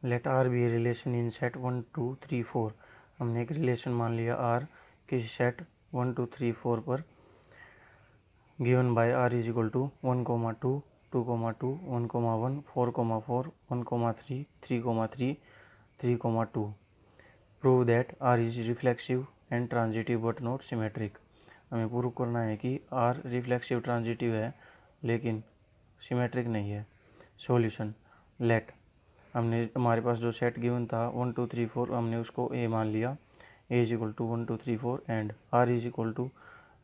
Late R be a relation in set 1 2 3 4। हमने एक relation मान लिया आर किसी सेट 1 2 3 4 पर given by R is equal to 1 2 2 2 1 1 4 4 1 3 3 3 3 2। Prove that R is reflexive and transitive but not symmetric. हमें prove करना है कि आर रिफ्लेक्सिव ट्रांजिटिव है लेकिन सिमेट्रिक नहीं है। सॉल्यूशन लेट हमारे पास जो सेट गिवन था 1 2 3 4 हमने उसको ए मान लिया। A is equal to 1 2 3 4 and R is equal to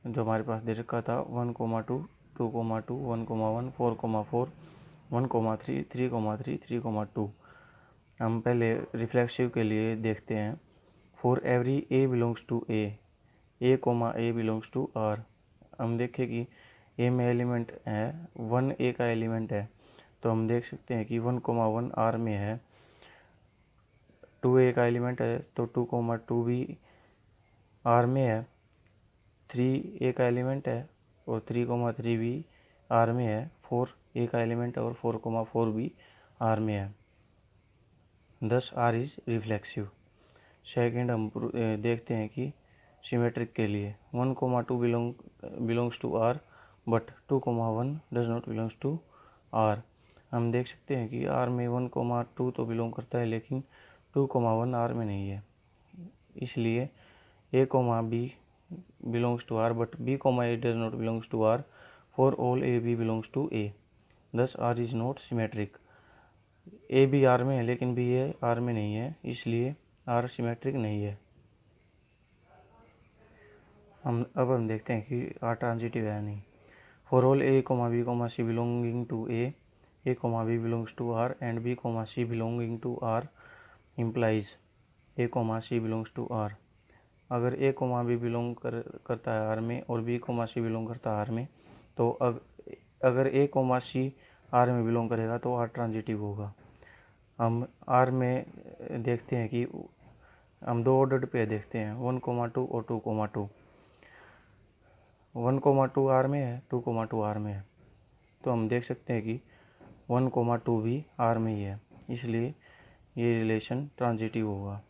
जो हमारे पास दे रखा था 1 2 2 2 1 1 4 4 1 3 3 3 2। हम पहले रिफ्लेक्सिव के लिए देखते हैं। For every a belongs to a belongs to R. हम देखें कि ए में एलिमेंट है 1 ए का एलिमेंट है, तो हम देख सकते हैं कि 1 1 आर में है। 2 ए का एलिमेंट है तो 2 2 भी आर में है। 3 ए का एलिमेंट है और 3 3 भी आर में है। 4 ए का एलिमेंट है और 4 4 भी आर में है। दस आर इज रिफ्लेक्सिव। सेकेंड हम देखते हैं कि सिमेट्रिक के लिए 1 2 belongs to R but 2 1 does not belongs to R. हम देख सकते हैं कि आर में 1 2 तो बिलोंग करता है लेकिन 2 1 आर में नहीं है। इसलिए A B belongs to R but B A does not belongs to R for all A B belongs to A. Thus R is not symmetric. A भी आर में है लेकिन बी ए आर में नहीं है, इसलिए आर सिमेट्रिक नहीं है। हम देखते हैं कि आर ट्रांजिटिव है नहीं। For all A b c belonging to a B belongs to R and b c belonging to R implies a c belongs to R. अगर ए बी बिलोंग करता है आर में और बी सी बिलोंग करता है are में, तो अगर ए सी आर में बिलोंग करेगा तो आर ट्रांजिटिव होगा। हम आर में देखते हैं कि हम दो ऑर्डर पे देखते हैं 1 2 और 2 2। 1 2 आर में है, 2 2 आर में है, तो हम देख सकते हैं कि 1 2 भी आर में ही है, इसलिए ये रिलेशन ट्रांजिटिव होगा।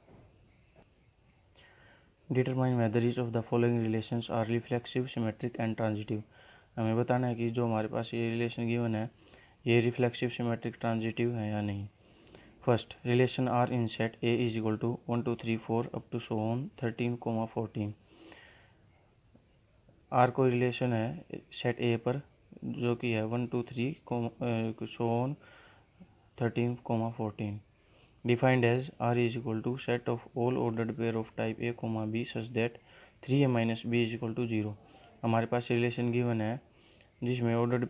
Determine whether each of the following relations are reflexive, symmetric and transitive. हमें बताना है कि जो हमारे पास ये रिलेशन गिवन है ये रिफ्लेक्सिव, सिमेट्रिक, ट्रांजिटिव है या नहीं। First relation R in set A is equal to 1 2 3 4 up to so on 13 14। R कोई रिलेशन है सेट ए पर जो कि है 1 2 3 so on 13 14। Defined as R is equal to set of all ordered pair of type A B such that 3a minus B is equal to 0। हमारे पास relation given है जिसमें ऑर्डर्ड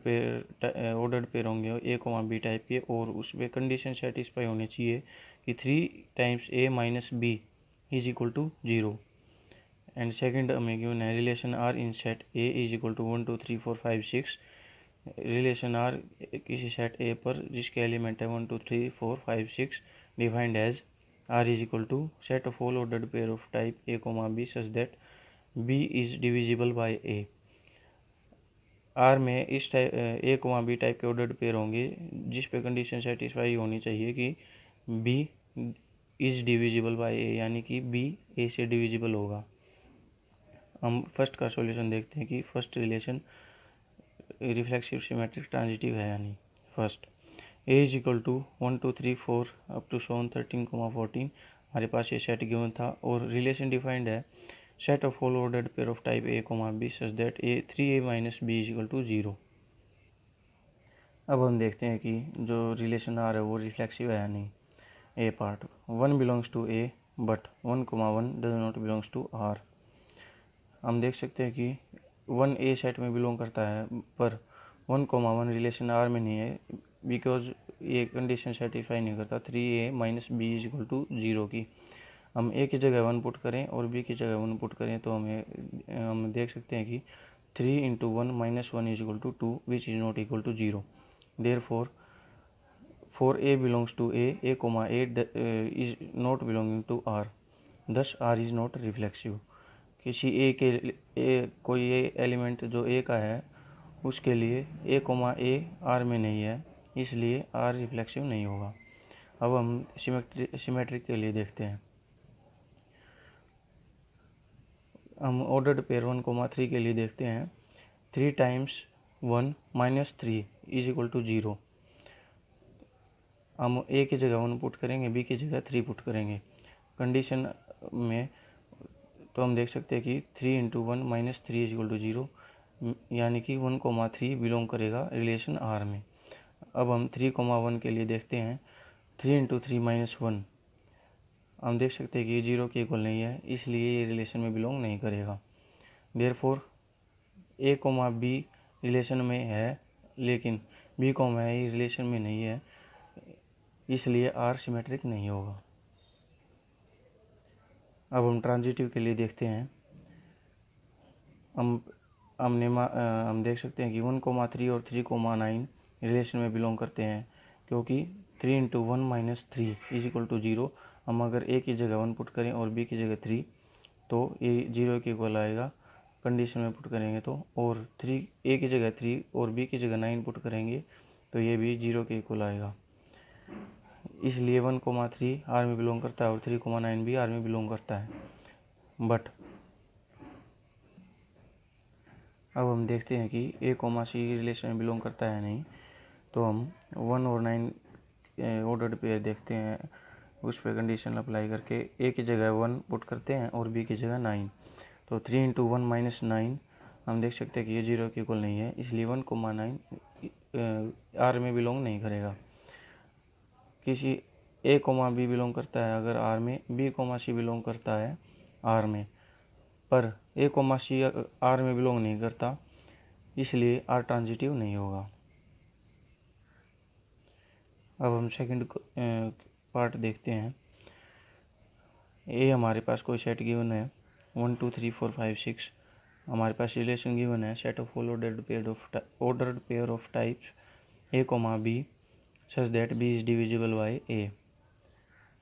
पेयर होंगे ए b type के और उसमें condition satisfy होनी चाहिए कि 3 times a minus B is equal to 0। And second हमें गिवन है relation R in set A is equal to 1 2 3 4 5 6। Relation R किसी सेट ए पर जिसके एलिमेंट है 1 2 3 4 5 6 defined as R is equal to set of all ordered pair of type A B such that B is divisible by a. R में इस type ए b type के ordered pair होंगे जिस पे condition satisfy होनी चाहिए कि b is divisible by a, यानी कि बी ए से डिविजिबल होगा। हम फर्स्ट का सॉल्यूशन देखते हैं कि first relation reflexive, symmetric, transitive है या नहीं। First A is equal to 1 2 3 4 up to so 13 14। हमारे पास ये सेट गिवन था और रिलेशन डिफाइंड है set of all ordered pair of type A B such that A 3a minus B is equal to 0। अब हम देखते हैं कि जो रिलेशन आ रहा है वो रिफ्लेक्सिव है या नहीं। A part 1 belongs to A but 1 1 does not belongs to R. हम देख सकते हैं कि 1 ए सेट में बिलोंग करता है पर 1 1 रिलेशन आर में नहीं है बिकॉज ये कंडीशन सेटिस्फाई नहीं करता 3a minus B is equal to 0 की। हम ए की जगह 1 पुट करें और बी की जगह 1 पुट करें तो हम देख सकते हैं कि 3 into 1 minus 1 is equal to 2 which is not equal to 0। Therefore a belongs to A is not belonging to R, thus R is not reflexive. किसी कोई ए एलिमेंट जो ए का है उसके लिए ए आर में नहीं है, इसलिए आर रिफ्लेक्सिव नहीं होगा। अब हम सिमेट्रिक के लिए देखते हैं। हम ऑर्डर्ड पेयर 1,3 के लिए देखते हैं। 3 times 1 minus 3 is equal to 0। हम ए की जगह 1 पुट करेंगे, बी की जगह 3 पुट करेंगे। कंडीशन में तो हम देख सकते हैं कि 3 into 1 minus 3 is equal to 0, यानी कि 1,3 बिलोंग करेगा रिलेशन आर में। अब हम 3,1 के लिए देखते हैं। 3 इंटू 3 माइनस 1, हम देख सकते हैं कि ये 0 के इक्वल नहीं है, इसलिए ये रिलेशन में बिलोंग नहीं करेगा। देयरफॉर ए कोमा बी रिलेशन में है, लेकिन बी कोमा ए रिलेशन में नहीं है, इसलिए आर सिमेट्रिक नहीं होगा। अब हम ट्रांजिटिव के लिए देखते हैं। हम देख सकते हैं कि 1,3 और 3,9 रिलेशन में बिलोंग करते हैं, क्योंकि 3 into 1 minus 3 is equal to 0। हम अगर ए की जगह 1 पुट करें और बी की जगह 3, तो ये 0 के इक्वल आएगा कंडीशन में पुट करेंगे तो। और 3 ए की जगह 3 और बी की जगह 9 पुट करेंगे तो ये भी 0 के इक्वल आएगा। इसलिए 1,3 आर में बिलोंग करता है और 3,9 भी आर में बिलोंग करता है। बट अब हम देखते हैं कि ए कोमा सी रिलेशन में बिलोंग करता है नहीं, तो हम 1 और 9 ऑर्डर्ड पेयर देखते हैं। उस पर कंडीशन अप्लाई करके ए की जगह 1 पुट करते हैं और बी की जगह 9, तो 3 इंटू 1 माइनस 9, हम देख सकते हैं कि ये 0 के इक्वल नहीं है, इसलिए 1,9 आर में बिलोंग नहीं करेगा। किसी ए कोमा बी बिलोंग करता है अगर आर में, बी कोमा सी बिलोंग करता है आर में, पर ए कोमा सी आर में बिलोंग नहीं करता, इसलिए आर ट्रांजिटिव नहीं होगा। अब हम सेकंड पार्ट देखते हैं। ए हमारे पास कोई सेट गिवन है 1 2 3 4 5 6, हमारे पास रिलेशन गिवन है set of all ordered pair of types A comma B such that B is divisible by A.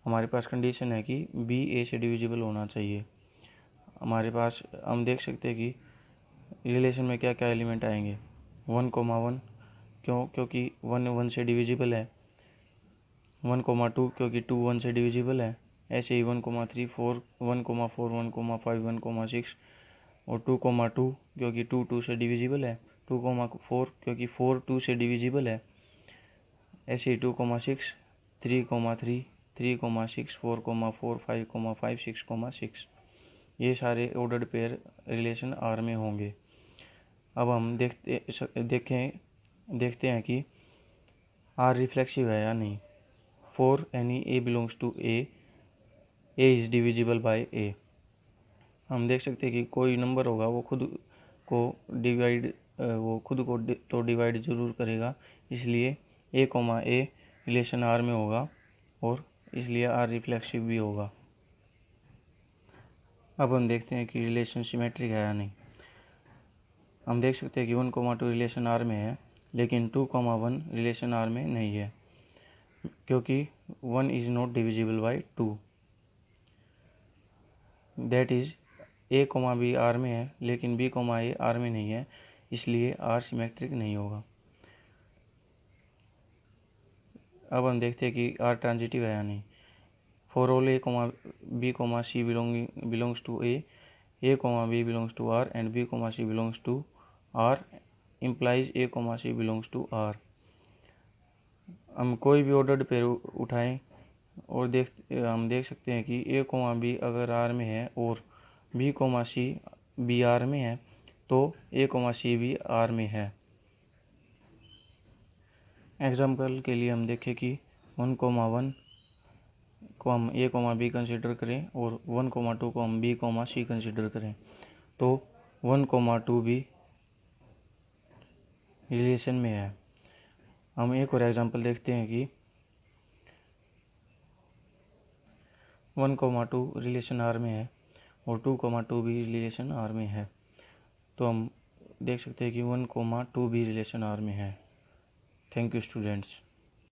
हमारे पास कंडीशन है कि बी ए से डिविजिबल होना चाहिए। हमारे पास हम देख सकते हैं कि रिलेशन में क्या क्या एलिमेंट आएंगे। 1,1 क्योंकि 1 से डिविजिबल है। 1,2 क्योंकि 2 1 से डिविजिबल है। ऐसे ही 1,3 4 1,4 1,5 1,6 और 2,2 क्योंकि 2 2 से डिविजिबल है। 2,4 क्योंकि 4 2 से डिविजिबल है। ऐसे ही 2,6 3,3 3,6 4,4 5,5 6,6, ये सारे ऑर्डर्ड पेयर रिलेशन आर में होंगे। अब हम देखते हैं कि आर रिफ्लेक्सिव है या नहीं। For any A belongs to A is divisible by A. हम देख सकते हैं कि कोई नंबर होगा वो खुद को तो डिवाइड जरूर करेगा, इसलिए ए कोमा ए रिलेशन आर में होगा और इसलिए आर रिफ्लेक्सिव भी होगा। अब हम देखते हैं कि रिलेशन सिमेट्रिक है या नहीं। हम देख सकते हैं कि 1,2 रिलेशन आर में है, लेकिन 2,1 रिलेशन आर में नहीं है, क्योंकि 1 is not divisible by 2। That is a comma b R में है, लेकिन बी कोमा ए आर में नहीं है, इसलिए आर सिमेट्रिक नहीं होगा। अब हम देखते हैं कि आर ट्रांजिटिव है या नहीं। For all a comma b comma c belongs to A comma b belongs to R and b comma c belongs to R implies a comma c belongs to R. हम कोई भी ordered pair उठाएं और हम देख सकते हैं कि ए कोमा बी अगर आर में है और b comma c b R में है, तो ए कोमा सी भी आर में है। एग्जाम्पल के लिए हम देखें कि 1,1 को हम ए कोमा बी कंसिडर करें और 1,2 को हम बी कोमा सी कंसिडर करें, तो 1,2 भी रिलेशन में है। हम एक और एग्जांपल देखते हैं कि 1,2 रिलेशन आर में है और 2,2 भी रिलेशन आर में है, तो हम देख सकते हैं कि 1,2 भी रिलेशन आर में है। Thank you students.